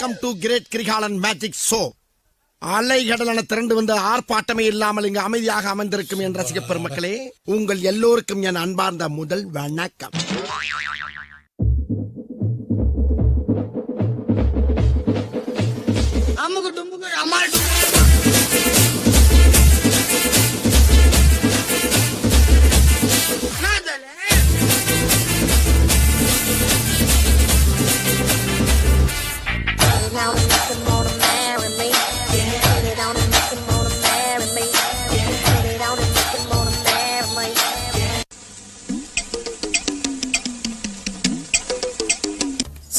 Welcome to great Kirikalan magic show. அலைகடலான திரண்டு வந்து ஆர்ப்பாட்டமே இல்லாமல் இங்கு அமைதியாக அமர்ந்திருக்கும் என் ரசிக பெருமக்களே, உங்கள் எல்லோருக்கும் என் அன்பார்ந்த முதல் வணக்கம்.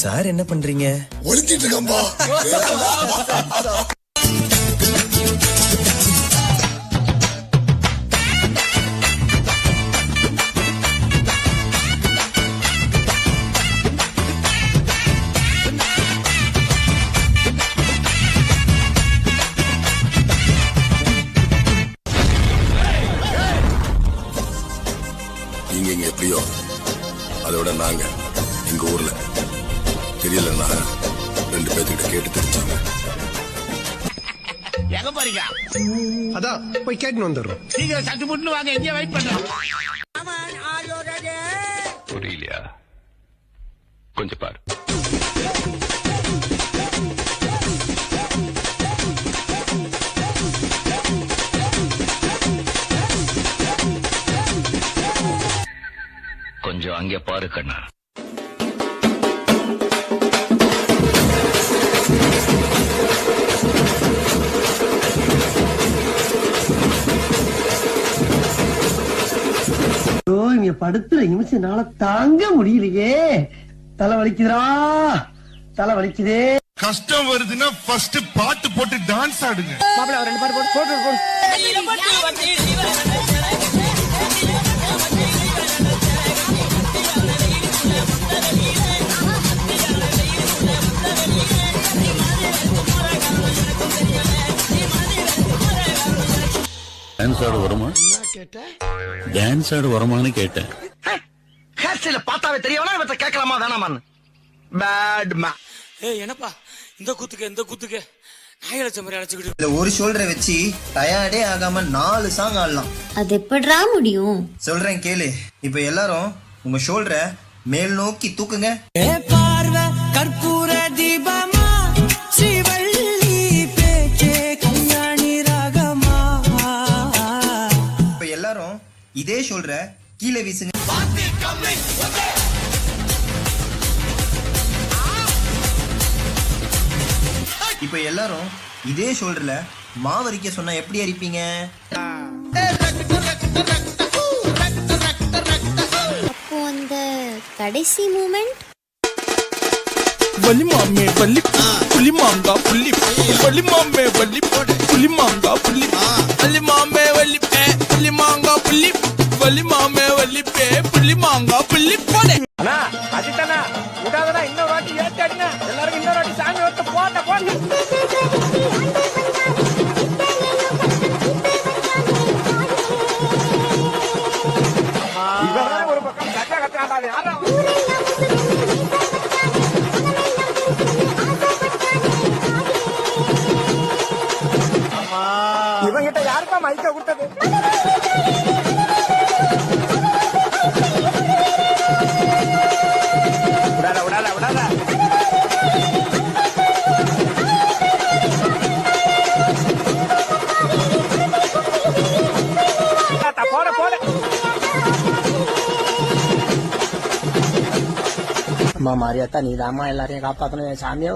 சார் என்ன பண்றீங்க? ஒளிச்சிட்டு இருக்கம்பா. நீங்க எப்படியோ அதோட நாங்க எங்க ஊர்ல தெரியலன்னா 2 பேர்த்துக்கிட்ட கேட்டு தெரிஞ்சாங்க. எங்க போறீங்க? அதான் போய் கேட்டு வந்துடுறோம். நீங்க சட்டு புட்டு வாங்க, எங்க வெயிட் பண்றோம். புரியலையா? கொஞ்சம் பாரு. கொஞ்சம் அங்கே பாரு கண்ணா. இங்க படுத்துற நிமிஷம்னால தாங்க முடியலையே. தலை வலிக்குதுரா, தலை வலிக்குதே. கஷ்டம் வருதுன்னா ஃபர்ஸ்ட் பாட்டு போட்டு டான்ஸ் ஆடுங்க. மாப்பிள 2 பாட்டு போட்டு டான்ஸ் ஆட வருமா? டான்ஸ் ஆட வருமானு கேட்டேன். ஹேர் ஸ்டைல பார்த்தாவே தெரியவனா இவற்றை கேட்கலாமா வேணாமான்னு. பேட் மா. என்னப்பா இந்த குத்துக்கு நாய் அழைச்ச மாதிரி அழைச்சுக்கிட்டு. இல்ல ஒரு ஷோல்டரை வச்சு டயர்டே ஆகாம 4 சாங் ஆடலாம். அது எப்படிடா முடியும்? சொல்றேன் கேளு. இப்ப எல்லாரும் உங்க ஷோல்டரை மேல் நோக்கி தூக்குங்க. பார்வை கற்பூர தீபமா, ஸ்ரீவள்ளி பேச்சே கல்யாணி ராகமா. இப்ப எல்லாரும் இதே ஷோல்டரை கீழே வீசுங்க. இப்ப எல்லாரும் இதே ஷோல்டர்ல மாவரிக்க சொன்னா எப்படி அரிப்பீங்க? அப்போ அந்த கடைசி மூமெண்ட் வலி மாமே வலி புலி மாங்கா புள்ளி வலி மாமே வலி புலி மாங்கா புள்ளி வலி மாமே வலி புலி மாங்கா புள்ளி வலி மாமே வலி புலி மாங்கா புள்ளி போடே. அண்ணா அஜித்தண்ணா விடாதடா, இன்னொரு வாட்டி ஏத்தாடுங்க. எல்லாரும் இன்னொரு வாட்டி சாமி வந்து போட்ட. இவன் ஒரு பக்கம் கட்டாடாது. யாரா இவங்கிட்ட யாருப்பா மைக்க கொடுத்தது? விடாத போட. அம்மா மாரியாத்தா, நீ தாமா எல்லாரையும் காப்பாத்தணும் சாமியோ.